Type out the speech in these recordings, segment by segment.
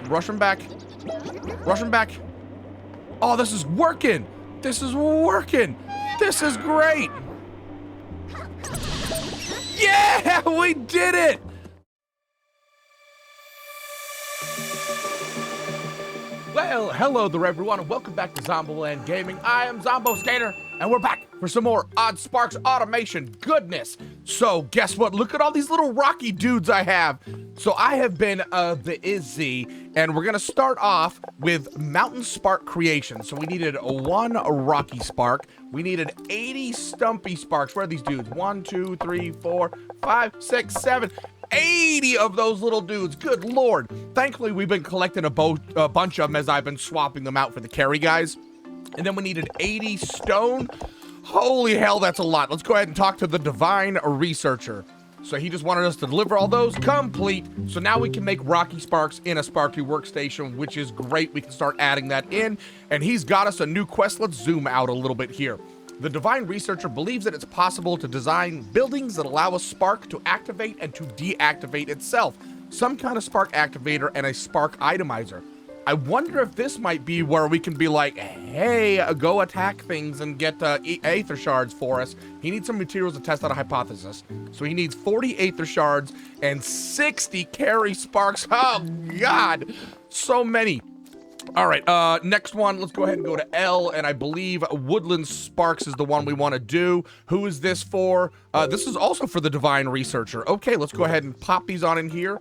Rush him back. Rush him back. Oh, this is working. This is working. This is great. Yeah, we did it. Well, hello there, everyone, and welcome back to ZomBo Gaming. I am ZomBo Skater, and we're back for some more OddSparks automation goodness. So, guess what? Look at all these little rocky dudes I have. So, I have been the Izzy, and we're going to start off with Mountain Spark creation. So, we needed one Rocky Spark. We needed 80 Stumpy Sparks. Where are these dudes? 1, 2, 3, 4, 5, 6, 7... 80 of those little dudes. Good lord. Thankfully, we've been collecting a bunch of them as I've been swapping them out for the carry guys. And then we needed 80 stone. Holy hell, that's a lot. Let's go ahead and talk to the Divine Researcher. So he just wanted us to deliver all those complete. So now we can make Rocky Sparks in a Sparky workstation, which is great. We can start adding that in. And he's got us a new quest. Let's zoom out a little bit here. The Divine Researcher believes that it's possible to design buildings that allow a spark to activate and to deactivate itself. Some kind of spark activator and a spark itemizer. I wonder if this might be where we can be like, hey, go attack things and get aether shards for us. He needs some materials to test out a hypothesis. So he needs 40 aether shards and 60 carry sparks. Oh, God, so many. All right, next one, let's go ahead and go to L, and I believe Woodland Sparks is the one we want to do. Who is this for? This is also for the Divine Researcher. Okay, let's go ahead and pop these on in here.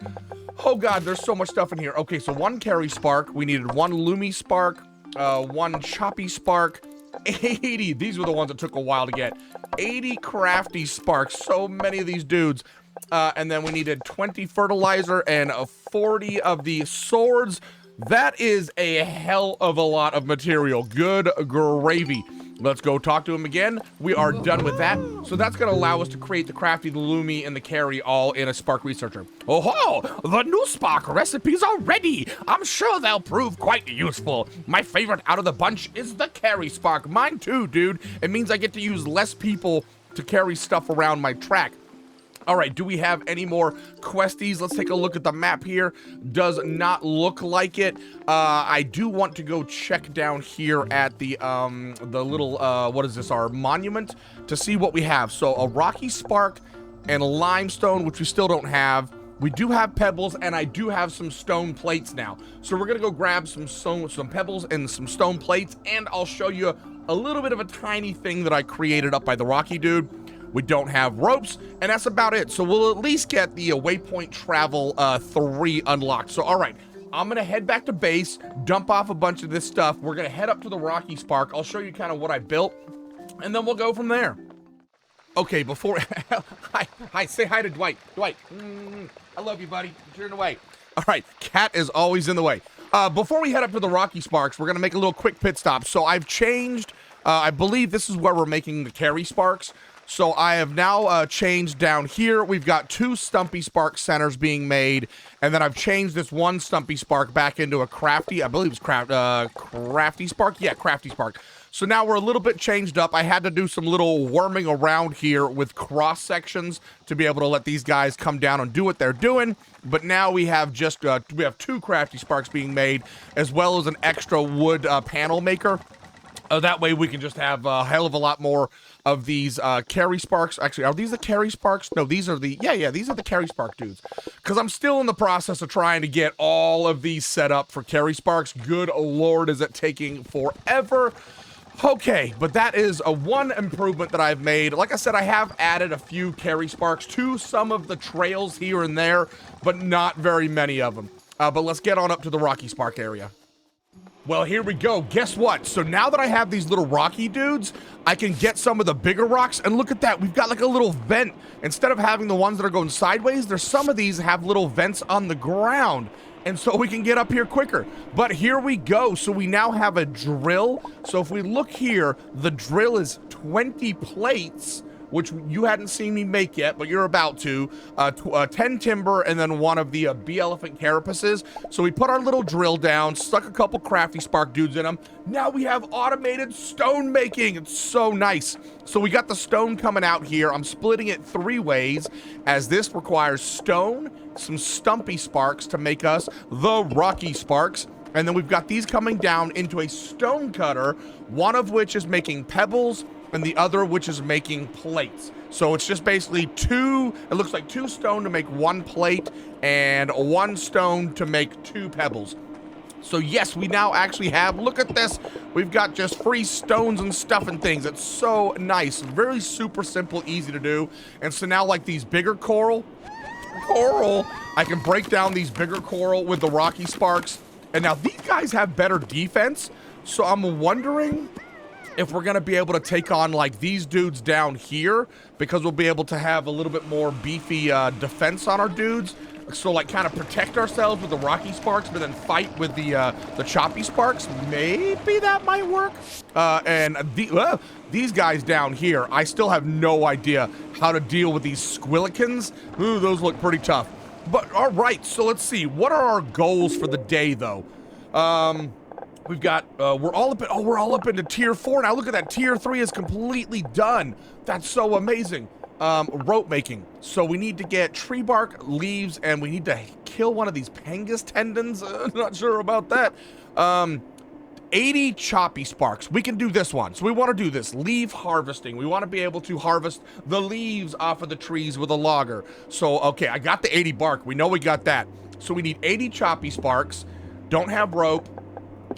Oh God, there's so much stuff in here. Okay, so one Carry Spark, we needed one Loomy Spark, one Choppy Spark, 80, these were the ones that took a while to get, 80 Crafty Sparks, so many of these dudes. And then we needed 20 Fertilizer and 40 of the swords. That is a hell of a lot of material. Good gravy. Let's go talk to him again. We are done with that. So that's going to allow us to create the Crafty, the Loomy, and the Carry all in a Spark Researcher. Oh-ho! The new Spark recipes are ready. I'm sure they'll prove quite useful. My favorite out of the bunch is the Carry Spark. Mine too, dude. It means I get to use less people to carry stuff around my track. All right, do we have any more questies? Let's take a look at the map here. Does not look like it. I do want to go check down here at the little, what is this, our monument, to see what we have. So a Rocky Spark and a Limestone, which we still don't have. We do have pebbles, and I do have some stone plates now. So we're gonna go grab some pebbles and some stone plates, and I'll show you a little bit of a tiny thing that I created up by the Rocky dude. We don't have ropes, and that's about it. So we'll at least get the Waypoint Travel 3 unlocked. So, all right, I'm going to head back to base, dump off a bunch of this stuff. We're going to head up to the Rocky Spark. I'll show you kind of what I built, and then we'll go from there. Okay, before... hi, say hi to Dwight. Dwight, I love you, buddy. You're in the way. All right, Cat is always in the way. Before we head up to the Rocky Sparks, we're going to make a little quick pit stop. So I've changed... I believe this is where we're making the Carry Sparks. So I have now changed down here. We've got 2 Stumpy Spark centers being made, and then I've changed this one Stumpy Spark back into a Crafty, I believe it's Crafty Spark? Yeah, Crafty Spark. So now we're a little bit changed up. I had to do some little worming around here with cross sections to be able to let these guys come down and do what they're doing. But now we have just, we have 2 Crafty Sparks being made, as well as an extra wood panel maker. That way we can just have a hell of a lot more of these Carry Sparks. Actually, are these the Carry Sparks? No, these are the, yeah, these are the Carry Spark dudes. Because I'm still in the process of trying to get all of these set up for Carry Sparks. Good lord, is it taking forever. Okay, but that is a one improvement that I've made. Like I said, I have added a few Carry Sparks to some of the trails here and there, but not very many of them. But let's get on up to the Rocky Spark area. Well, here we go. Guess what? So now that I have these little rocky dudes, I can get some of the bigger rocks, and look at that. We've got like a little vent. Instead of having the ones that are going sideways, there's some of these have little vents on the ground, and so we can get up here quicker. But here we go. So we now have a drill. So if we look here, the drill is 20 plates which you hadn't seen me make yet, but you're about to. 10 timber, and then one of the bee elephant carapaces. So we put our little drill down, stuck a couple crafty spark dudes in them. Now we have automated stone making. It's so nice. So we got the stone coming out here. I'm splitting it 3 ways, as this requires stone, some stumpy sparks to make us the rocky sparks. And then we've got these coming down into a stone cutter, one of which is making pebbles and the other which is making plates. So it's just basically it looks like 2 stone to make 1 plate and 1 stone to make 2 pebbles. So yes, we now actually have, look at this, we've got just free stones and stuff and things. It's so nice, very super simple, easy to do. And so now, like these bigger coral, I can break down these bigger coral with the rocky sparks. And now these guys have better defense, so I'm wondering if we're gonna be able to take on like these dudes down here, because we'll be able to have a little bit more beefy defense on our dudes. So like kind of protect ourselves with the rocky sparks, but then fight with the choppy sparks. Maybe that might work. These guys down here, I still have no idea how to deal with these squillikins. Ooh, those look pretty tough. But all right, so let's see. What are our goals for the day, though? We've got we're all up into tier 4 now. Look at that, tier 3 is completely done. That's so amazing. Rope making. So we need to get tree bark, leaves, and we need to kill one of these pangus tendons. Not sure about that. 80 choppy sparks. We can do this one. So we want to do this leaf harvesting. We want to be able to harvest the leaves off of the trees with a logger. So, okay, I got the 80 bark. We know we got that. So we need 80 choppy sparks. Don't have rope.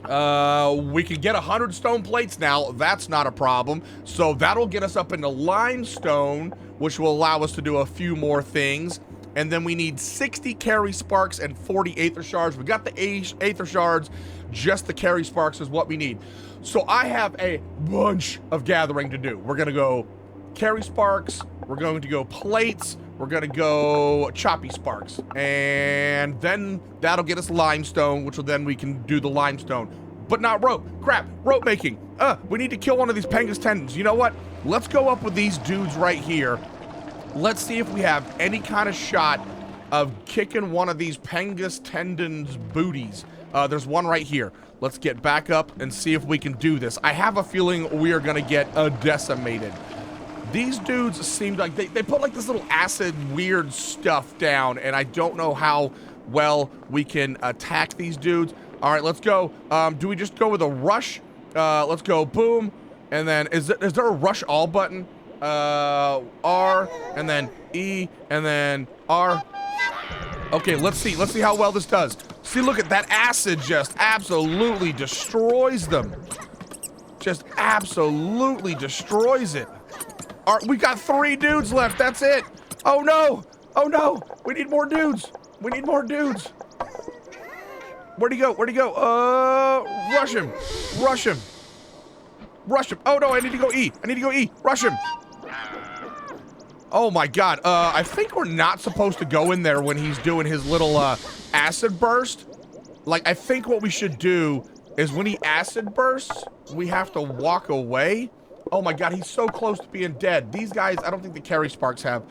We can get 100 stone plates now. That's not a problem. So that'll get us up into limestone, which will allow us to do a few more things. And then we need 60 carry sparks and 40 aether shards. We got the aether shards. Just the carry sparks is what we need. So I have a bunch of gathering to do. We're gonna go carry sparks. We're going to go plates. We're gonna go choppy sparks. And then that'll get us limestone, which will then we can do the limestone. But not rope. Crap, rope making. We need to kill one of these pangus tendons. You know what? Let's go up with these dudes right here. Let's see if we have any kind of shot of kicking one of these pangus tendons booties. There's one right here. Let's get back up and see if we can do this. I have a feeling we are gonna get decimated. These dudes seem like they put like this little acid weird stuff down, and I don't know how well we can attack these dudes. All right, let's go. Do we just go with a rush? Let's go boom, and then is there a rush all button? R, and then E, and then R. Okay, let's see how well this does. See, look at that acid, just absolutely destroys them. Just absolutely destroys it. All right, we got 3 dudes left, that's it. Oh no, we need more dudes. We need more dudes. Where'd he go, rush him. Oh no, I need to go E, rush him. Oh my god, I think we're not supposed to go in there when he's doing his little acid burst. Like, I think what we should do is when he acid bursts, we have to walk away. Oh my god, he's so close to being dead. These guys, I don't think the carry sparks have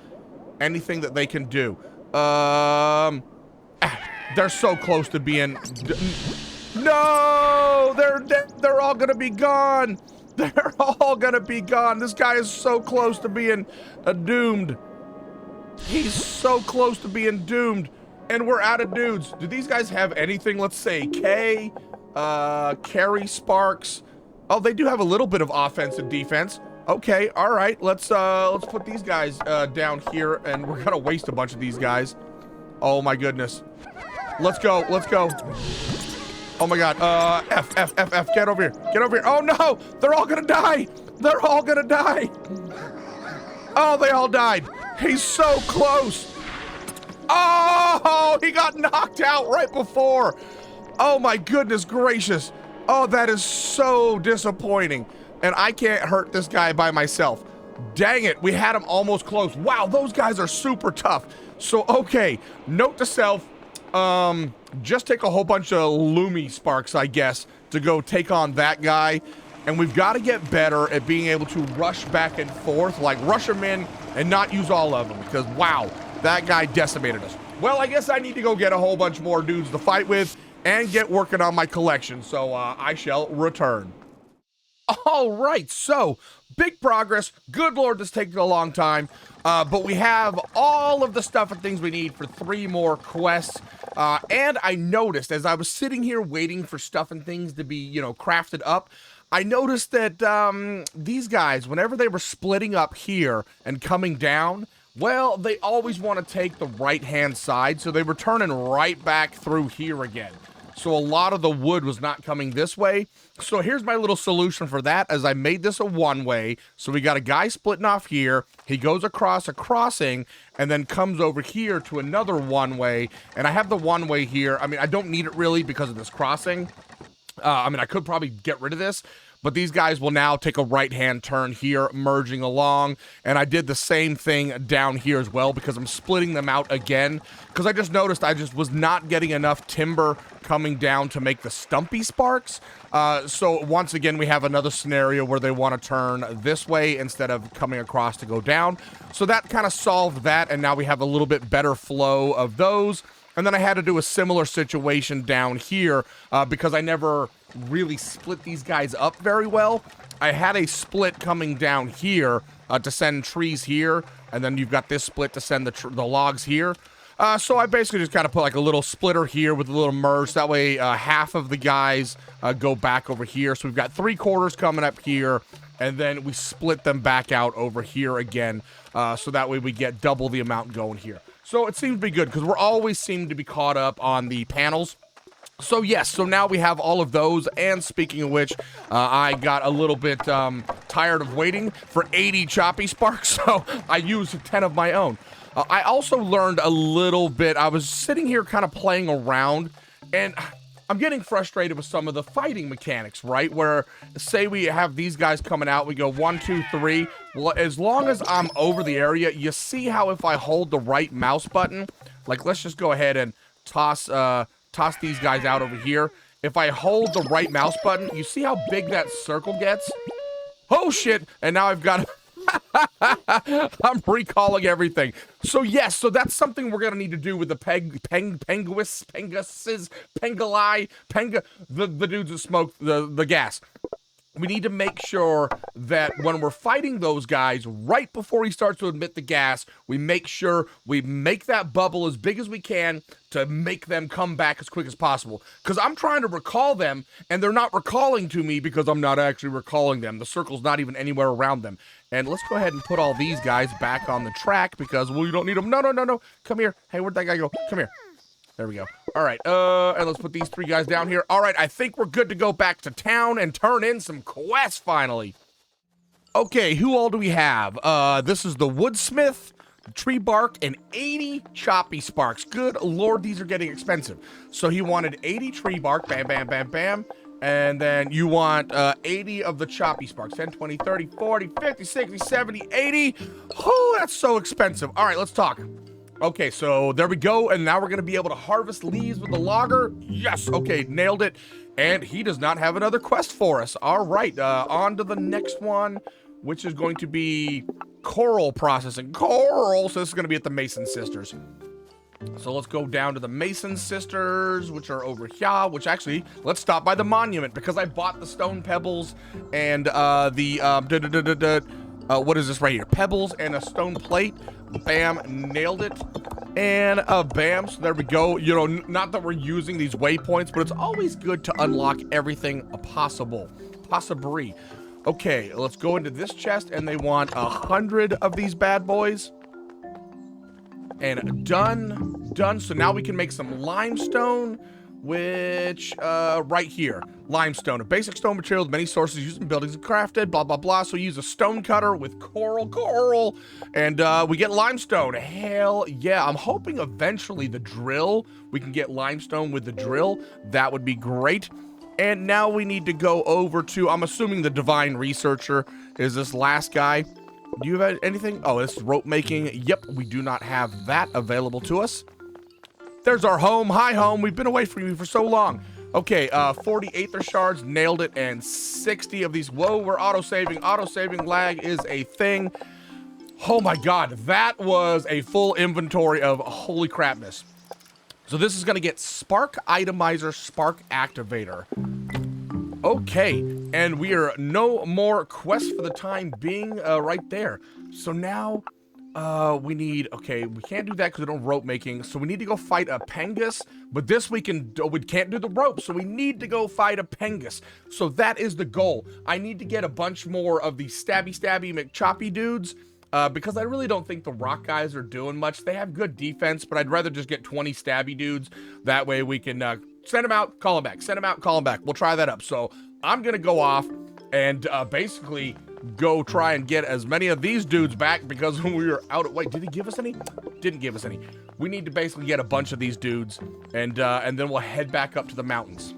anything that they can do. They're so close to being... No! They're dead. They're all gonna be gone. They're all gonna be gone. This guy is so close to being doomed. He's so close to being doomed. And we're out of dudes. Do these guys have anything? Let's say K, carry sparks. Oh, they do have a little bit of offense and defense. Okay, all right. Let's put these guys down here, and we're gonna waste a bunch of these guys. Oh my goodness. Let's go. Oh my god. F. Get over here. Oh no! They're all gonna die. Oh, they all died. He's so close. Oh, he got knocked out right before. Oh my goodness gracious. Oh, that is so disappointing. And I can't hurt this guy by myself. Dang it, we had him almost close. Wow, those guys are super tough. So, okay, note to self, just take a whole bunch of Lumi sparks, I guess, to go take on that guy. and we've got to get better at being able to rush back and forth, like rush them in and not use all of them, because wow, that guy decimated us. Well, I guess I need to go get a whole bunch more dudes to fight with and get working on my collection, so I shall return. All right, so big progress. Good Lord, this taking a long time, but we have all of the stuff and things we need for 3 more quests. And I noticed as I was sitting here waiting for stuff and things to be, you know, crafted up, I noticed that these guys, whenever they were splitting up here and coming down, well, they always want to take the right-hand side, so they were turning right back through here again. So a lot of the wood was not coming this way. So here's my little solution for that, as I made this a one-way. So we got a guy splitting off here. He goes across a crossing and then comes over here to another one-way. And I have the one-way here. I mean, I don't need it really because of this crossing. I mean, I could probably get rid of this, but these guys will now take a right-hand turn here, merging along. And I did the same thing down here as well because I'm splitting them out again. Because I just noticed I just was not getting enough timber coming down to make the stumpy sparks. So once again, we have another scenario where they want to turn this way instead of coming across to go down. So that kind of solved that, and now we have a little bit better flow of those. And then I had to do a similar situation down here because I never really split these guys up very well. I had a split coming down here to send trees here, and then you've got this split to send the logs here. So I basically just kind of put like a little splitter here with a little merge. That way half of the guys go back over here. So we've got 3/4 coming up here, and then we split them back out over here again. So that way we get double the amount going here. So it seems to be good because we're always seem to be caught up on the panels. So yes, so now we have all of those, and speaking of which, I got a little bit tired of waiting for 80 choppy sparks, so I used 10 of my own. I also learned a little bit. I was sitting here kind of playing around, and I'm getting frustrated with some of the fighting mechanics, right? Where, say we have these guys coming out, we go 1, 2, 3. Well, as long as I'm over the area, you see how if I hold the right mouse button, like let's just go ahead and toss these guys out over here. If I hold the right mouse button, you see how big that circle gets? Oh shit, and now I've got I'm recalling everything. So yes, so that's something we're gonna need to do with the the dudes that smoke the gas. We need to make sure that when we're fighting those guys, right before he starts to emit the gas, we make sure we make that bubble as big as we can to make them come back as quick as possible. Because I'm trying to recall them, and they're not recalling to me because I'm not actually recalling them. The circle's not even anywhere around them. And let's go ahead and put all these guys back on the track because we don't need them. No, no, no, no. Come here. Hey, where'd that guy go? Come here. There we go. All right, and let's put these 3 guys down here. All right, I think we're good to go back to town and turn in some quests finally. Okay, who all do we have? This is the woodsmith, tree bark, and 80 choppy sparks. Good Lord, these are getting expensive. So he wanted 80 tree bark, bam, bam, bam, bam. And then you want 80 of the choppy sparks. 10, 20, 30, 40, 50, 60, 70, 80. Oh, that's so expensive. All right, let's talk. Okay, so there we go, and now we're going to be able to harvest leaves with the logger. Yes, okay, nailed it. And he does not have another quest for us. All right, on to the next one, which is going to be coral processing. Coral, so this is going to be at the Mason Sisters. So let's go down to the Mason Sisters, which are over here, which actually, let's stop by the monument, because I bought the stone pebbles and what is this right here? Pebbles and a stone plate. Bam, nailed it. And bam, so there we go. You know, not that we're using these waypoints, but it's always good to unlock everything possible. Okay, let's go into this chest, and they want 100 of these bad boys. And done. So now we can make some limestone, which, right here. Limestone, a basic stone material with many sources used in buildings and crafted, blah, blah, blah. So we use a stone cutter with coral, and we get limestone. Hell yeah. I'm hoping eventually the drill, we can get limestone with the drill. That would be great. And now we need to go over to, I'm assuming the Divine Researcher is this last guy. Do you have anything? Oh, this is rope making. Yep, we do not have that available to us. There's our home. Hi, home. We've been away from you for so long. Okay, 40 Aether Shards, nailed it, and 60 of these. Whoa, we're auto-saving. Auto-saving lag is a thing. Oh my god, that was a full inventory of holy crapness. So this is gonna get Spark Itemizer, Spark Activator. Okay, and we are no more quests for the time being right there. So now we need, okay, we can't do that because we don't rope making. So we need to go fight a Pengus, but this we can't do the rope. So we need to go fight a Pengus. So that is the goal. I need to get a bunch more of these stabby McChoppy dudes because I really don't think the rock guys are doing much. They have good defense, but I'd rather just get 20 stabby dudes. That way we can send them out, call them back, send them out, call them back. We'll try that up. So I'm going to go off and basically go try and get as many of these dudes back because when we were out wait, did he give us any? Didn't give us any. We need to basically get a bunch of these dudes and then we'll head back up to the mountains.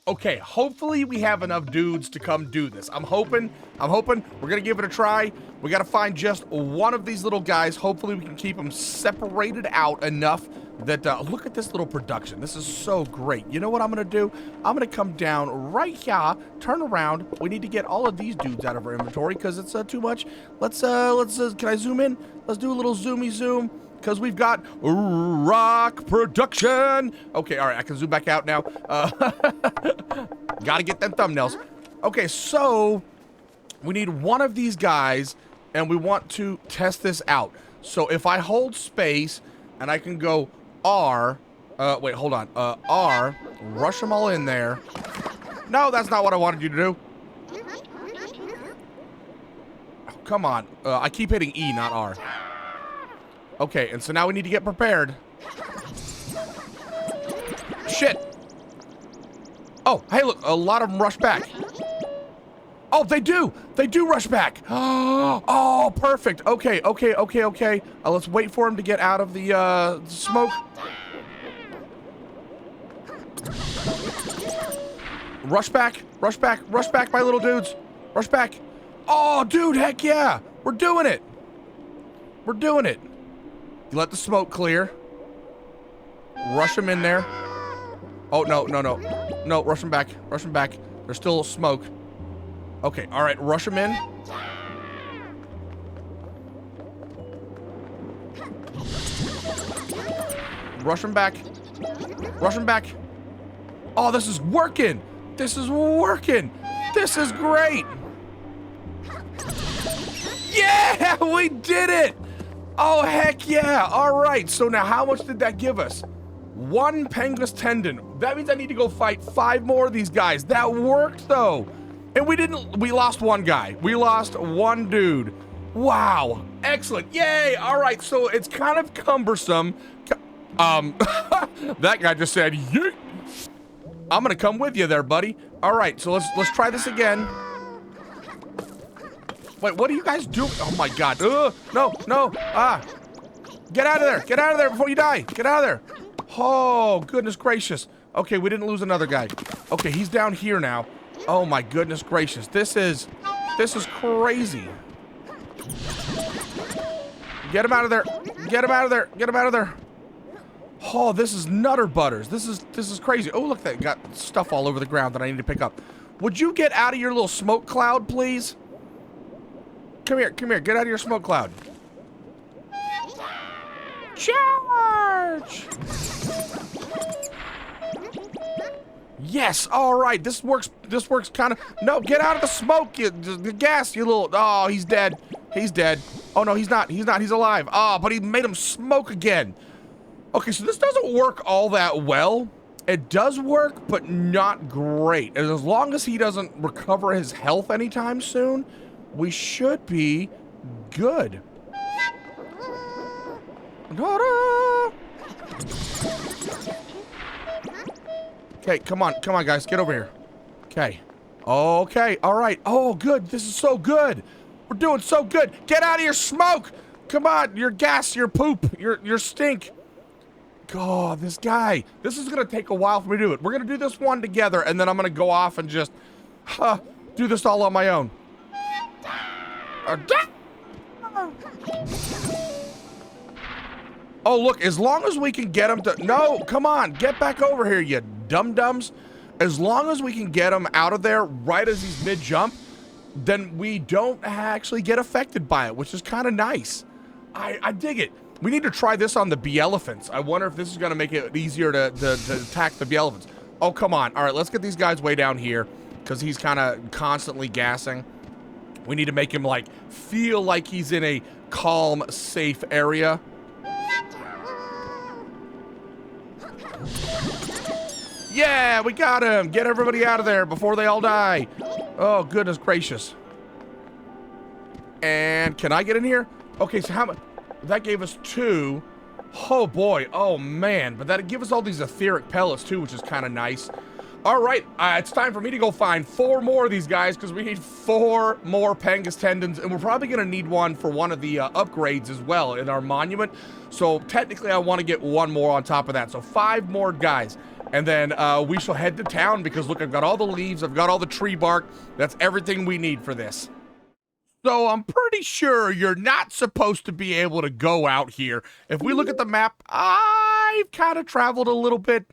Okay, hopefully we have enough dudes to come do this. I'm hoping we're gonna give it a try. We gotta find just one of these little guys. Hopefully we can keep them separated out enough that, look at this little production. This is so great. You know what I'm gonna do? I'm gonna come down right here, turn around. We need to get all of these dudes out of our inventory because it's too much. Let's can I zoom in? Let's do a little zoomy zoom because we've got rock production. Okay, all right, I can zoom back out now. Gotta get them thumbnails. Okay, so we need one of these guys and we want to test this out. So if I hold space and I can go R, wait, hold on, R, rush them all in there. No, that's not what I wanted you to do. Oh, come on, I keep hitting E, not R. Okay, and so now we need to get prepared. Shit. Oh, hey, look, a lot of them rush back. Oh, they do rush back. Oh, perfect. Okay. Let's wait for him to get out of the smoke. Rush back, my little dudes. Rush back. Oh, dude, heck yeah. We're doing it. You let the smoke clear. Rush them in there. Oh, no, rush them back. There's still smoke. Okay, all right, rush them in. Rush them back. Oh, this is working. This is great. Yeah, we did it. Oh, heck yeah. All right, so now how much did that give us? 1 Pengus tendon. That means I need to go fight 5 more of these guys. That worked, though. And we lost one guy. We lost one dude. Wow. Excellent. Yay. All right, so it's kind of cumbersome. That guy just said, yeet. I'm gonna come with you there, buddy. All right, so let's try this again. Wait, what are you guys doing? Oh my god. No. Get out of there before you die. Get out of there. Oh, goodness gracious. Okay, we didn't lose another guy. Okay, he's down here now. Oh my goodness gracious. This is crazy. Get him out of there. Oh, this is nutter butters. This is crazy. Oh, look, that got stuff all over the ground that I need to pick up. Would you get out of your little smoke cloud, please? Come here. Get out of your smoke cloud. Charge! Yes, all right. This works kind of. No, get out of the smoke, the gas, you little. Oh, he's dead. Oh no, he's not. He's alive. Oh, but he made him smoke again. Okay, so this doesn't work all that well. It does work, but not great. And as long as he doesn't recover his health anytime soon, we should be good. Okay, come on, guys, get over here. Okay, all right. Oh, good. This is so good. We're doing so good. Get out of your smoke. Come on, your gas, your poop, your stink. God, this guy. This is gonna take a while for me to do it. We're gonna do this one together, and then I'm gonna go off and just do this all on my own. Oh, look, as long as we can get them to... No, come on, get back over here, you dum-dums. As long as we can get him out of there right as he's mid-jump, then we don't actually get affected by it, which is kind of nice. I dig it. We need to try this on the bee elephants. I wonder if this is going to make it easier to attack the bee elephants. Oh, come on. All right, let's get these guys way down here because he's kind of constantly gassing. We need to make him, like, feel like he's in a calm, safe area. Yeah, we got him. Get everybody out of there before they all die. Oh, goodness gracious. And can I get in here? Okay, so how much? That gave us 2. Oh, boy. Oh, man. But that'd give us all these etheric pellets, too, which is kind of nice. All right. It's time for me to go find 4 more of these guys because we need 4 more Pangus tendons. And we're probably going to need one for one of the upgrades as well in our monument. So technically, I want to get 1 more on top of that. So 5 more guys. And then we shall head to town because, look, I've got all the leaves. I've got all the tree bark. That's everything we need for this. So I'm pretty sure you're not supposed to be able to go out here. If we look at the map, I've kind of traveled a little bit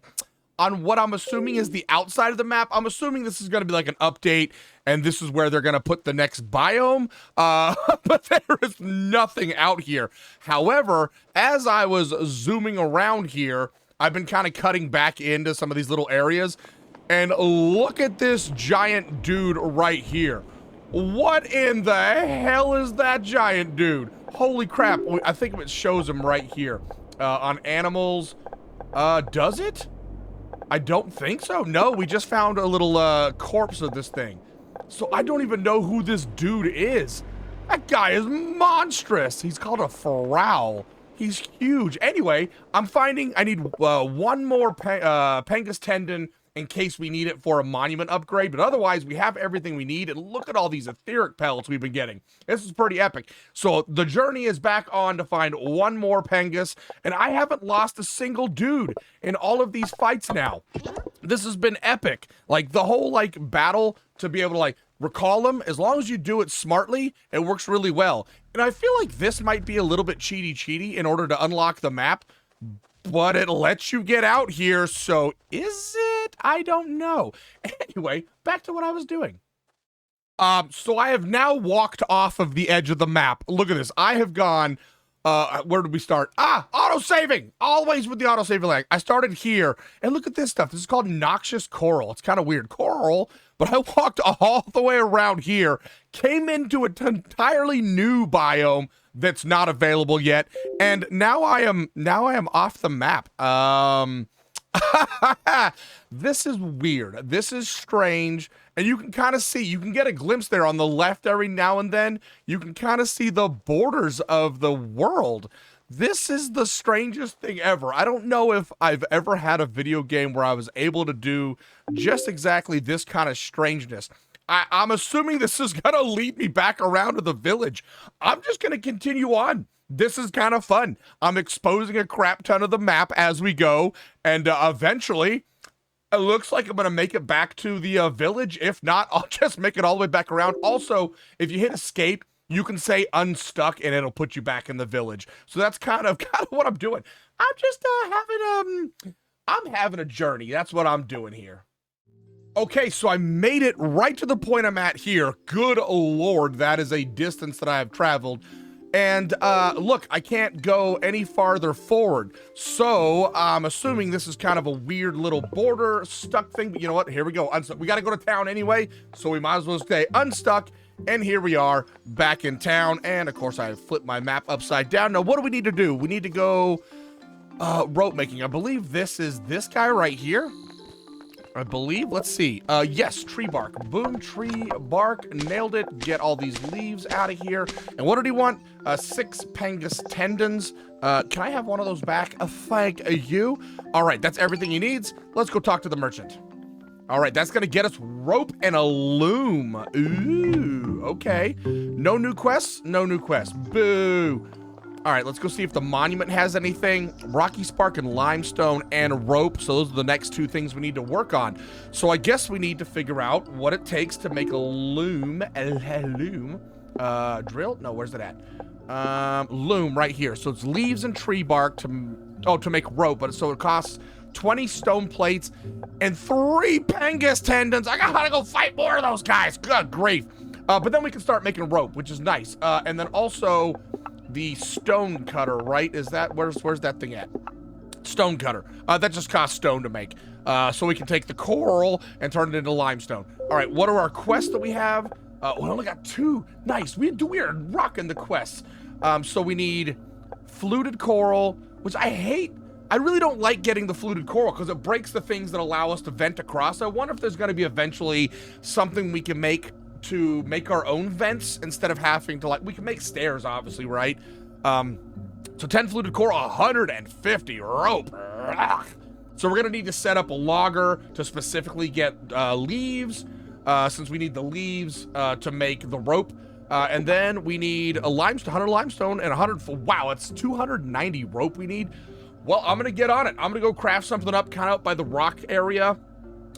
on what I'm assuming is the outside of the map. I'm assuming this is going to be like an update, and this is where they're going to put the next biome. But there is nothing out here. However, as I was zooming around here, I've been kind of cutting back into some of these little areas. And look at this giant dude right here. What in the hell is that giant dude? Holy crap. I think it shows him right here. On animals. Does it? I don't think so. No, we just found a little corpse of this thing. So I don't even know who this dude is. That guy is monstrous. He's called a Pharaoh. He's huge. Anyway, I need 1 more Pangus tendon in case we need it for a monument upgrade, but otherwise we have everything we need. And look at all these etheric pellets we've been getting. This is pretty epic. So the journey is back on to find 1 more Pangus, and I haven't lost a single dude in all of these fights now. This has been epic. Like the whole battle to be able to recall them, as long as you do it smartly, it works really well. And I feel like this might be a little bit cheaty in order to unlock the map, but it lets you get out here, so is it? I don't know. Anyway, back to what I was doing. So I have now walked off of the edge of the map. Look at this. I have gone, where did we start? Auto-saving! Always with the auto-saving lag. I started here, and look at this stuff. This is called Noxious Coral. It's kind of weird. Coral, but I walked all the way around here, came into an entirely new biome that's not available yet, and now I am off the map. This is weird. This is strange, and you can kind of see, you can get a glimpse there on the left every now and then. You can kind of see the borders of the world. This is the strangest thing ever. I don't know if I've ever had a video game where I was able to do just exactly this kind of strangeness. I'm assuming this is going to lead me back around to the village. I'm just going to continue on. This is kind of fun. I'm exposing a crap ton of the map as we go, and eventually, it looks like I'm going to make it back to the village. If not, I'll just make it all the way back around. Also, if you hit escape, you can say unstuck, and it'll put you back in the village. So that's kind of what I'm doing. I'm just having a journey. That's what I'm doing here. Okay, so I made it right to the point I'm at here. Good Lord, that is a distance that I have traveled. And look, I can't go any farther forward. So I'm assuming this is kind of a weird little border stuck thing. But you know what? Here we go. Unstuck. We got to go to town anyway, so we might as well stay unstuck. And here we are back in town. And of course, I flipped my map upside down. Now, what do we need to do? We need to go rope making. I believe this is this guy right here. I believe. Let's see. Yes, tree bark. Boom, tree bark. Nailed it. Get all these leaves out of here. And what did he want? 6 Pangus tendons. Can I have one of those back? Thank you. All right, that's everything he needs. Let's go talk to the merchant. All right, that's going to get us rope and a loom. Ooh, okay. No new quests? No new quests. Boo. All right, let's go see if the monument has anything. Rocky spark and limestone and rope. So those are the next 2 things we need to work on. So I guess we need to figure out what it takes to make a loom. Drill? No, where's it at? loom right here. So it's leaves and tree bark to make rope, but so it costs 20 stone plates and 3 Pengus tendons. I gotta go fight more of those guys. Good grief. But then we can start making rope, which is nice. And then also the stone cutter, right? Is that, where's that thing at? Stone cutter. That just costs stone to make. So we can take the coral and turn it into limestone. All right, what are our quests that we have? We only got 2. Nice. We are rocking the quests. So we need fluted coral, which I hate. I really don't like getting the fluted coral because it breaks the things that allow us to vent across. I wonder if there's going to be eventually something we can make to make our own vents instead of having to, like, we can make stairs, obviously, right? So 10 fluted coral, 150 rope. Ugh. So we're going to need to set up a logger to specifically get leaves, since we need the leaves to make the rope. And then we need a limestone, 100 limestone and 100, wow, it's 290 rope we need. Well, I'm going to get on it. I'm going to go craft something up kind of up by the rock area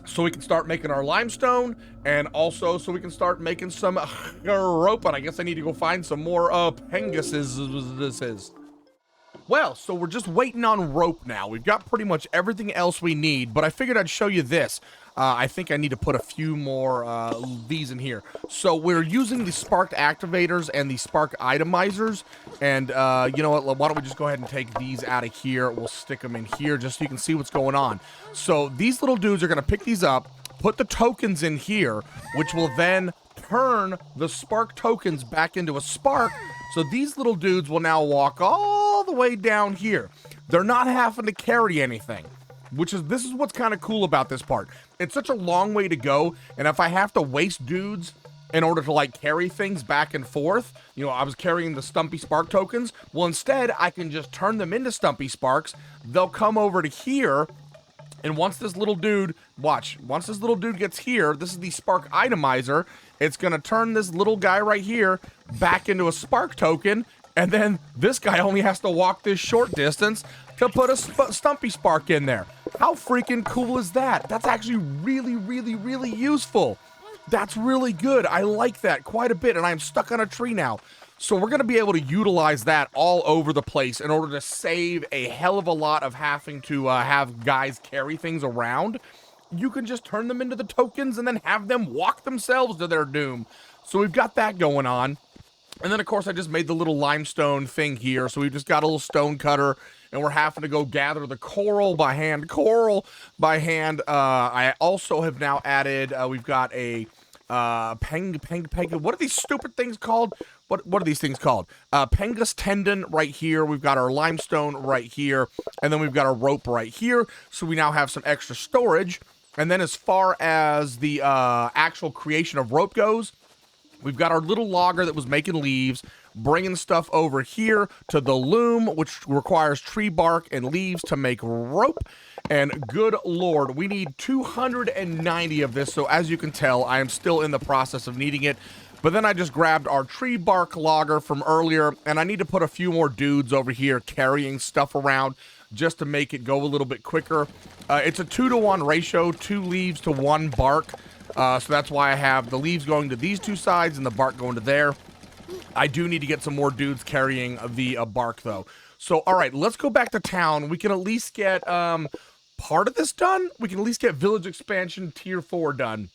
so we can start making our limestone, and also so we can start making some rope. And I guess I need to go find some more Penguses. Well, so we're just waiting on rope now. We've got pretty much everything else we need, but I figured I'd show you this. I think I need to put a few more these in here. So we're using the sparked activators and the spark itemizers, and you know what, why don't we just go ahead and take these out of here. We'll stick them in here just so you can see what's going on. So these little dudes are going to pick these up, put the tokens in here, which will then turn the spark tokens back into a spark. So these little dudes will now walk all the way down here. They're not having to carry anything, this is what's kind of cool about this part. It's such a long way to go, and if I have to waste dudes in order to, like, carry things back and forth, you know, I was carrying the Stumpy Spark tokens, well, instead, I can just turn them into Stumpy Sparks. They'll come over to here, and once this little dude, once this little dude gets here, this is the Spark Itemizer, it's gonna turn this little guy right here back into a Spark token, and then this guy only has to walk this short distance to put a Stumpy Spark in there. How freaking cool is that? That's actually really, really, really useful. That's really good. I like that quite a bit, and I'm stuck on a tree now. So we're going to be able to utilize that all over the place in order to save a hell of a lot of having to have guys carry things around. You can just turn them into the tokens and then have them walk themselves to their doom. So we've got that going on. And then, of course, I just made the little limestone thing here. So we've just got a little stone cutter, and we're having to go gather the coral by hand. I also have now added, we've got a what are these stupid things called? What are these things called? Pengus tendon right here. We've got our limestone right here, and then we've got our rope right here. So we now have some extra storage. And then as far as the actual creation of rope goes, we've got our little logger that was making leaves, bringing stuff over here to the loom, which requires tree bark and leaves to make rope. And good lord, we need 290 of this. So as you can tell, I am still in the process of needing it. But then I just grabbed our tree bark logger from earlier, and I need to put a few more dudes over here carrying stuff around just to make it go a little bit quicker. It's a 2-to-1 ratio, 2 leaves to 1 bark. So that's why I have the leaves going to these 2 sides and the bark going to there. I do need to get some more dudes carrying the bark, though. So, all right, let's go back to town. We can at least get part of this done. We can at least get village expansion tier 4 done,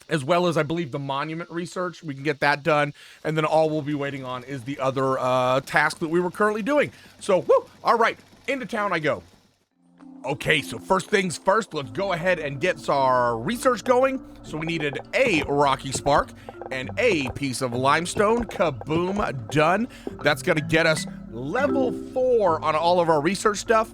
as well as, I believe, the monument research. We can get that done, and then all we'll be waiting on is the other task that we were currently doing. So, woo, all right, into town I go. Okay, so first things first, let's go ahead and get our research going. So we needed a rocky spark and a piece of limestone. Kaboom, done. That's gonna get us level 4 on all of our research stuff.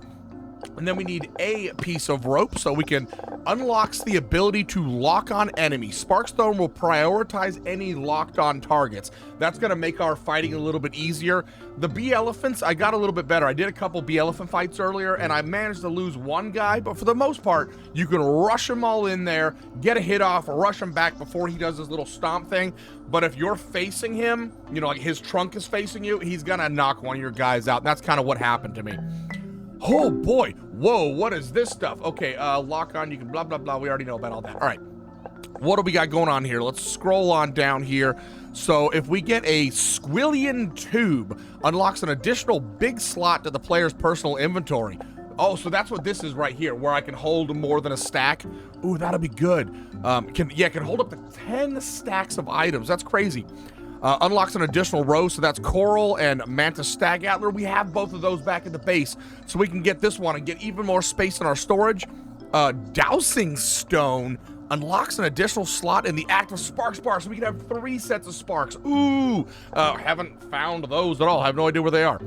And then we need a piece of rope so we can unlocks the ability to lock on enemies. Sparkstone will prioritize any locked on targets. That's going to make our fighting a little bit easier. The bee elephants, I got a little bit better. I did a couple bee elephant fights earlier, and I managed to lose one guy, but for the most part, you can rush them all in there, get a hit off, rush him back before he does his little stomp thing. But if you're facing him, you know, like his trunk is facing you, he's going to knock one of your guys out. And that's kind of what happened to me. Oh boy, whoa, what is this stuff? Okay, lock on, you can blah, blah, blah. We already know about all that. All right, what do we got going on here? Let's scroll on down here. So if we get a Squillion tube, unlocks an additional big slot to the player's personal inventory. Oh, so that's what this is right here, where I can hold more than a stack. Ooh, that'll be good. Can hold up to 10 stacks of items. That's crazy. Unlocks an additional row, so that's Coral and Mantis Stag Antler. We have both of those back at the base, so we can get this one and get even more space in our storage. Dowsing Stone unlocks an additional slot in the active Sparks bar, so we can have 3 sets of Sparks. Ooh, haven't found those at all. I have no idea where they are.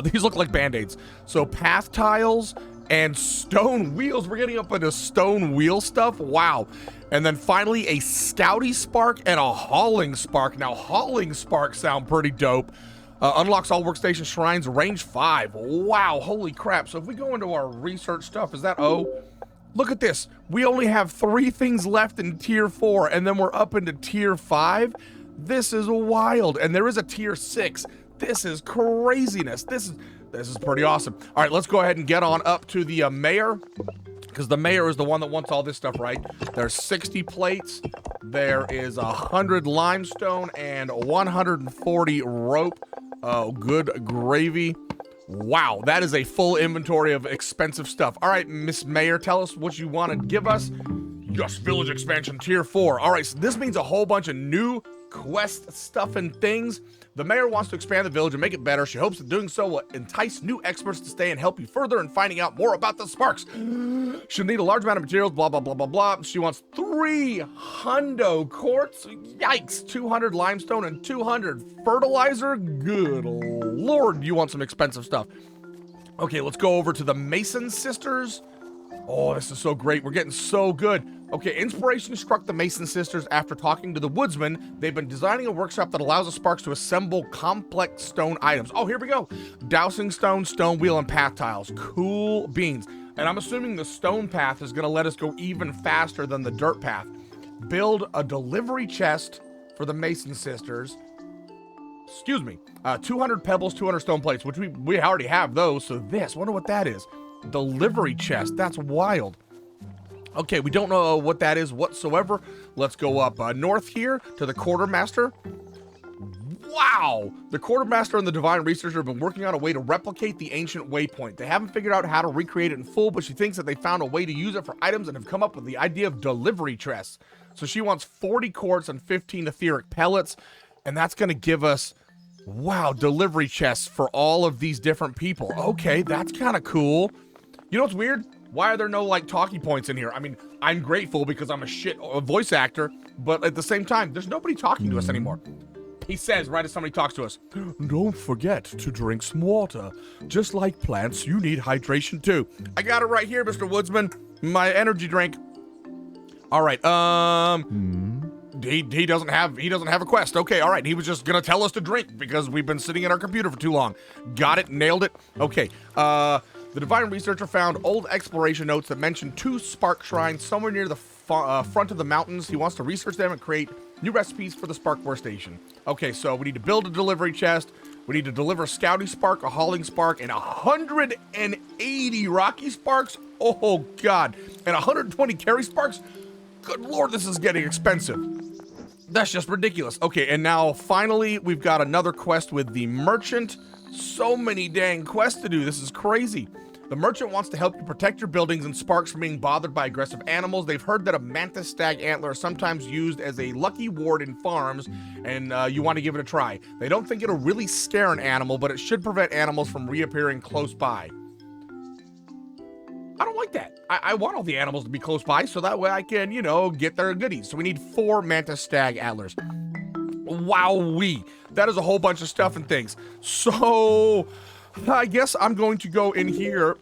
These look like Band-Aids. So path tiles and stone wheels. We're getting up into stone wheel stuff. Wow. And then finally a Scouty Spark and a Hauling Spark. Now, Hauling Sparks sound pretty dope. Unlocks all workstation shrines, range 5. Wow, holy crap. So if we go into our research stuff, is that O? Look at this. We only have 3 things left in tier 4, and then we're up into tier 5. This is wild. And there is a tier 6. This is craziness. This is pretty awesome. All right, let's go ahead and get on up to the mayor, because the mayor is the one that wants all this stuff, right? There's 60 plates. There is 100 limestone and 140 rope. Oh, good gravy. Wow, that is a full inventory of expensive stuff. All right, Miss Mayor, tell us what you want to give us. Yes, village expansion tier 4. All right, so this means a whole bunch of new quest stuff and things. The mayor wants to expand the village and make it better. She hopes that doing so will entice new experts to stay and help you further in finding out more about the Sparks. She'll need a large amount of materials, blah, blah, blah, blah, blah. She wants 3 hundo quartz. Yikes, 200 limestone and 200 fertilizer. Good Lord, you want some expensive stuff. Okay, let's go over to the Mason Sisters. Oh, this is so great. We're getting so good. Okay, inspiration struck the Mason Sisters after talking to the Woodsman. They've been designing a workshop that allows the Sparks to assemble complex stone items. Oh, here we go. Dowsing stone, stone wheel, and path tiles. Cool beans. And I'm assuming the stone path is going to let us go even faster than the dirt path. Build a delivery chest for the Mason Sisters. Excuse me. 200 pebbles, 200 stone plates, which we already have those. So this, wonder what that is. Delivery chest. That's wild. Okay, we don't know what that is whatsoever. Let's go up north here to the quartermaster. Wow! The quartermaster and the divine researcher have been working on a way to replicate the ancient waypoint. They haven't figured out how to recreate it in full, but she thinks that they found a way to use it for items and have come up with the idea of delivery chests. So she wants 40 quartz and 15 etheric pellets, and that's going to give us, wow, delivery chests for all of these different people. Okay, that's kind of cool. You know what's weird? Why are there no, like, talkie points in here? I mean, I'm grateful because I'm a voice actor, but at the same time, there's nobody talking to us anymore. He says right as somebody talks to us, don't forget to drink some water. Just like plants, you need hydration too. I got it right here, Mr. Woodsman. My energy drink. All right, he doesn't have a quest. Okay, all right, he was just gonna tell us to drink because we've been sitting at our computer for too long. Got it, nailed it. Okay, the divine researcher found old exploration notes that mention 2 spark shrines somewhere near the front of the mountains. He wants to research them and create new recipes for the spark workstation. Okay, so we need to build a delivery chest. We need to deliver a Scouty Spark, a Hauling Spark, and 180 Rocky Sparks. Oh, God. And 120 Carry Sparks. Good Lord, this is getting expensive. That's just ridiculous. Okay, and now finally, we've got another quest with the merchant. So many dang quests to do. This is crazy. The merchant wants to help you protect your buildings and Sparks from being bothered by aggressive animals. They've heard that a Mantis Stag Antler is sometimes used as a lucky ward in farms, and you want to give it a try. They don't think it'll really scare an animal, but it should prevent animals from reappearing close by. I don't like that. I want all the animals to be close by so that way I can, you know, get their goodies. So we need 4 Mantis Stag Antlers. Wowee. That is a whole bunch of stuff and things. So I guess I'm going to go in here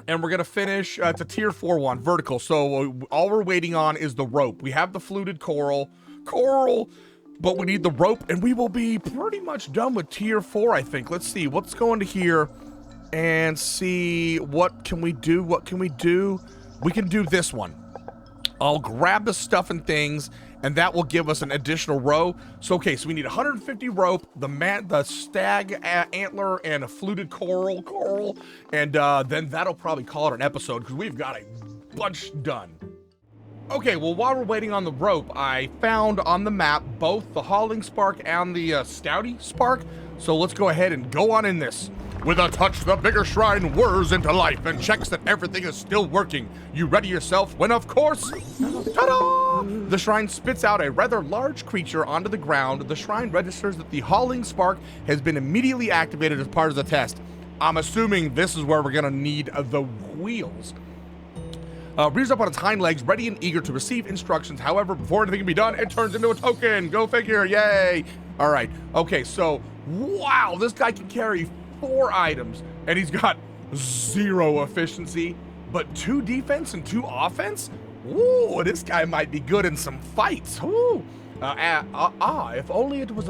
and we're going to finish to tier 4 one, vertical. So all we're waiting on is the rope. We have the fluted coral, but we need the rope and we will be pretty much done with tier 4, I think. Let's see. Let's go into here and see what can we do. What can we do? We can do this one. I'll grab the stuff and things, and that will give us an additional row. So, okay, so we need 150 rope, the stag antler, and a fluted coral, and then that'll probably call it an episode, because we've got a bunch done. Okay, well, while we're waiting on the rope, I found on the map both the Hauling Spark and the Stouty Spark. So let's go ahead and go on in this. With a touch, the bigger shrine whirs into life and checks that everything is still working. You ready yourself when, of course, ta-da! The shrine spits out a rather large creature onto the ground. The shrine registers that the Hauling Spark has been immediately activated as part of the test. I'm assuming this is where we're gonna need the wheels. Rears up on its hind legs, ready and eager to receive instructions. However, before anything can be done, it turns into a token. Go figure, yay. All right, okay, so, wow, this guy can carry 4 items, and he's got 0 efficiency, but 2 defense and 2 offense? Ooh, this guy might be good in some fights. Ooh. If only it was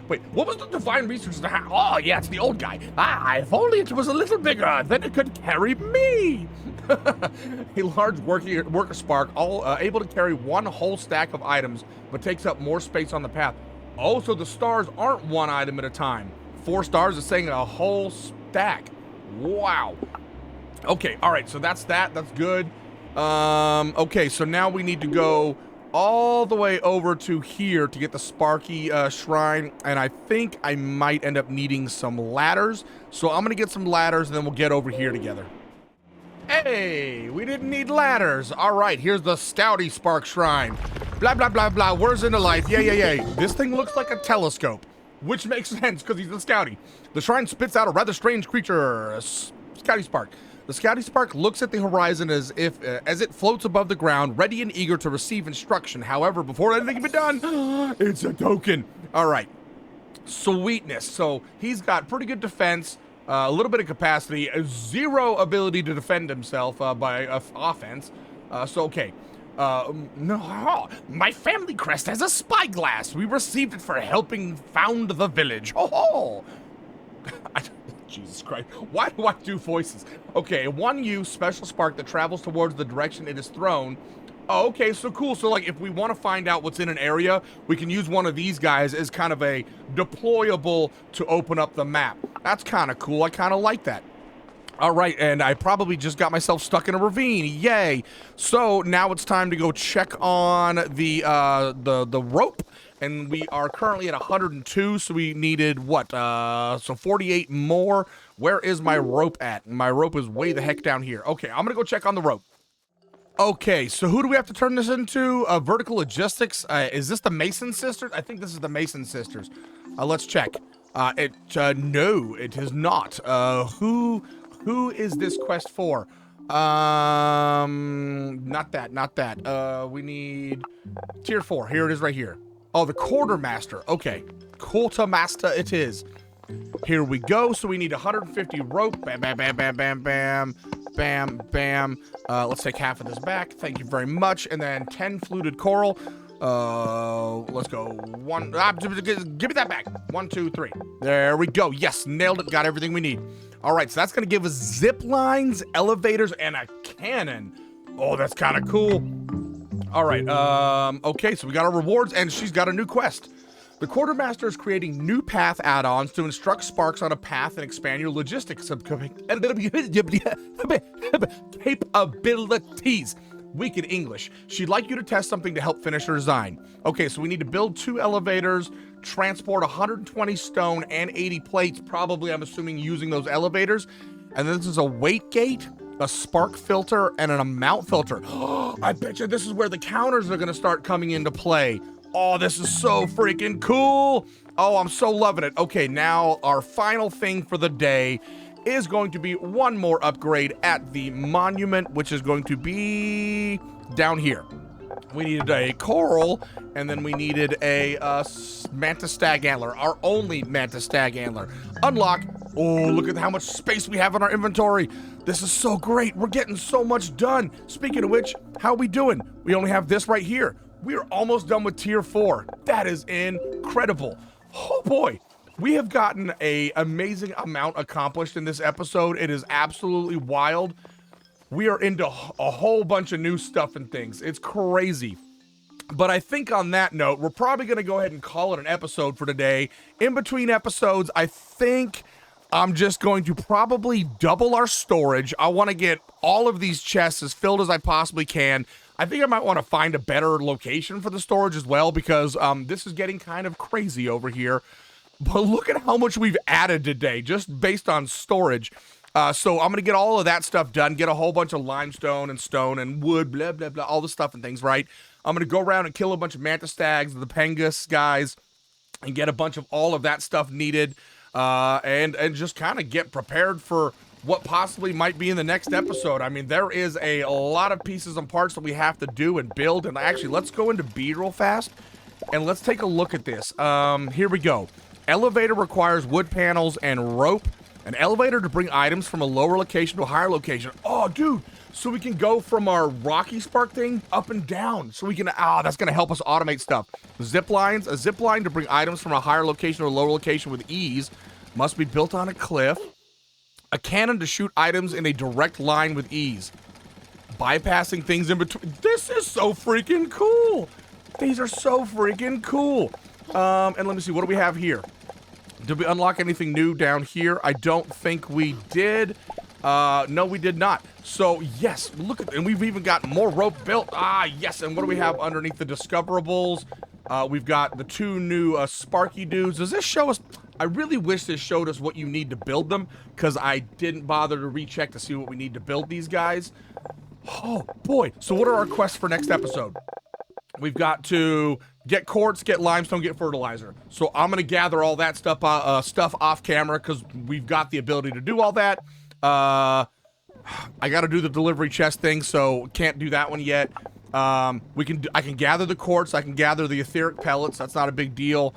wait, what was the divine research? Oh, yeah, it's the old guy. If only it was a little bigger, then it could carry me. A large worker spark, all able to carry 1 whole stack of items, but takes up more space on the path. Oh, so the stars aren't 1 item at a time. 4 stars is saying a whole stack. Wow. Okay, all right, so that's that. That's good. Okay, so now we need to go all the way over to here to get the Sparky shrine, and I think I might end up needing some ladders. So I'm gonna get some ladders, and then we'll get over here together. Hey, we didn't need ladders. All right, here's the Stouty Spark Shrine. Blah, blah, blah, blah, whirs into life. Yay, yay, yay. This thing looks like a telescope, which makes sense because he's a Stouty. The shrine spits out a rather strange creature, Scouty Spark. The Scouty Spark looks at the horizon as it floats above the ground, ready and eager to receive instruction. However, before anything can be done, it's a token. All right, sweetness. So he's got pretty good defense, a little bit of capacity, 0 ability to defend himself by offense. Okay. No, my family crest has a spyglass. We received it for helping found the village. Oh, Jesus Christ. Why do I do voices? Okay, 1U special spark that travels towards the direction it is thrown. Oh, okay, so cool. So, like, if we want to find out what's in an area, we can use one of these guys as kind of a deployable to open up the map. That's kind of cool. I kind of like that. All right, and I probably just got myself stuck in a ravine. Yay. So now it's time to go check on the rope. And we are currently at 102, so we needed, what, so 48 more. Where is my rope at? My rope is way the heck down here. Okay, I'm gonna go check on the rope. Okay, so who do we have to turn this into? Vertical Logistics. Is this the Mason Sisters? I think this is the Mason Sisters. Let's check. No, it is not. Who is this quest for? Not that. We need tier 4. Here it is right here. Oh, the Quartermaster. Okay. Quartermaster it is. Here we go. So we need 150 rope. Bam, bam, bam, bam, bam, bam. Bam, bam. Let's take half of this back. Thank you very much. And then 10 fluted coral. Let's go. Give me that back. 1, 2, 3. There we go. Yes, nailed it. Got everything we need. All right, so that's going to give us zip lines, elevators, and a cannon. Oh, that's kind of cool. All right, okay, so we got our rewards, and she's got a new quest. The Quartermaster is creating new path add-ons to instruct Sparks on a path and expand your logistics capabilities. Weak in English. She'd like you to test something to help finish her design. Okay, so we need to build 2 elevators, transport 120 stone and 80 plates, probably, I'm assuming, using those elevators. And then this is a weight gate, a spark filter, and an amount filter. I bet you this is where the counters are gonna start coming into play. Oh, this is so freaking cool. Oh, I'm so loving it. Okay, now our final thing for the day is going to be one more upgrade at the monument, which is going to be down here. We needed a coral, and then we needed a mantis stag antler, our only mantis stag antler. Unlock. Oh, look at how much space we have in our inventory. This is so great. We're getting so much done. Speaking of which, how are we doing? We only have this right here. We are almost done with tier 4. That is incredible. Oh boy. We have gotten an amazing amount accomplished in this episode. It is absolutely wild. We are into a whole bunch of new stuff and things. It's crazy. But I think on that note, we're probably going to go ahead and call it an episode for today. In between episodes, I think I'm just going to probably double our storage. I want to get all of these chests as filled as I possibly can. I think I might want to find a better location for the storage as well, because this is getting kind of crazy over here. But look at how much we've added today, just based on storage. So I'm going to get all of that stuff done, get a whole bunch of limestone and stone and wood, blah, blah, blah, all the stuff and things, right? I'm going to go around and kill a bunch of mantis stags, the pengus guys, and get a bunch of all of that stuff needed, and just kind of get prepared for what possibly might be in the next episode. I mean, there is a lot of pieces and parts that we have to do and build. And actually, let's go into B real fast, and let's take a look at this. Here we go. Elevator requires wood panels and rope. An elevator to bring items from a lower location to a higher location. Oh, dude. So we can go from our Rocky Spark thing up and down. So we can, that's going to help us automate stuff. Zip lines. A zip line to bring items from a higher location to a lower location with ease. Must be built on a cliff. A cannon to shoot items in a direct line with ease. Bypassing things in between. This is so freaking cool. These are so freaking cool. And let me see. What do we have here? Did we unlock anything new down here? I don't think we did. No, we did not. So, yes, look at, and we've even got more rope built. Ah, yes, and what do we have underneath the discoverables? We've got the 2 new Sparky dudes. Does this show us? I really wish this showed us what you need to build them, because I didn't bother to recheck to see what we need to build these guys. Oh, boy. So what are our quests for next episode? We've got to get quartz, get limestone, get fertilizer. So I'm going to gather all that stuff off camera, because we've got the ability to do all that. I got to do the delivery chest thing, so can't do that one yet. I can gather the quartz, I can gather the etheric pellets. That's not a big deal.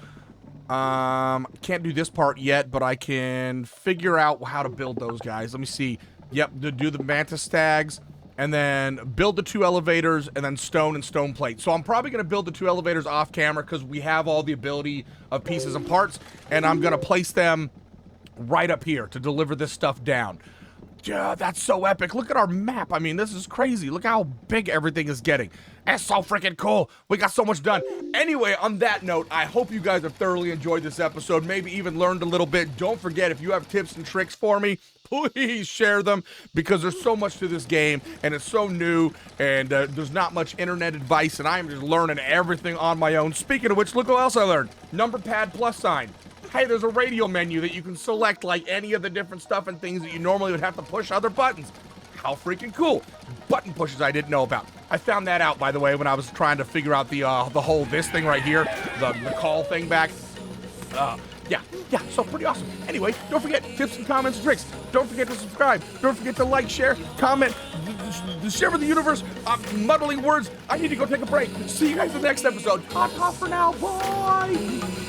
Can't do this part yet, but I can figure out how to build those guys. Let me see. Yep, to do the mantis stags, and then build the 2 elevators, and then stone and stone plate. So I'm probably going to build the 2 elevators off camera, because we have all the ability of pieces and parts, and I'm going to place them right up here to deliver this stuff down. Yeah, that's so epic. Look at our map. I mean, this is crazy. Look how big everything is getting. That's so freaking cool. We got so much done. Anyway, on that note, I hope you guys have thoroughly enjoyed this episode, maybe even learned a little bit. Don't forget, if you have tips and tricks for me, please share them, because there's so much to this game, and it's so new, and there's not much internet advice, and I'm just learning everything on my own. Speaking of which, look what else I learned. Number pad plus sign. Hey, there's a radio menu that you can select like any of the different stuff and things that you normally would have to push other buttons. How freaking cool. Button pushes I didn't know about. I found that out, by the way, when I was trying to figure out the whole this thing right here, the call thing back. Yeah, so pretty awesome. Anyway, don't forget, tips and comments and tricks. Don't forget to subscribe. Don't forget to like, share, comment, share with the universe. Muddling words. I need to go take a break. See you guys in the next episode. Ta-ta for now. Bye.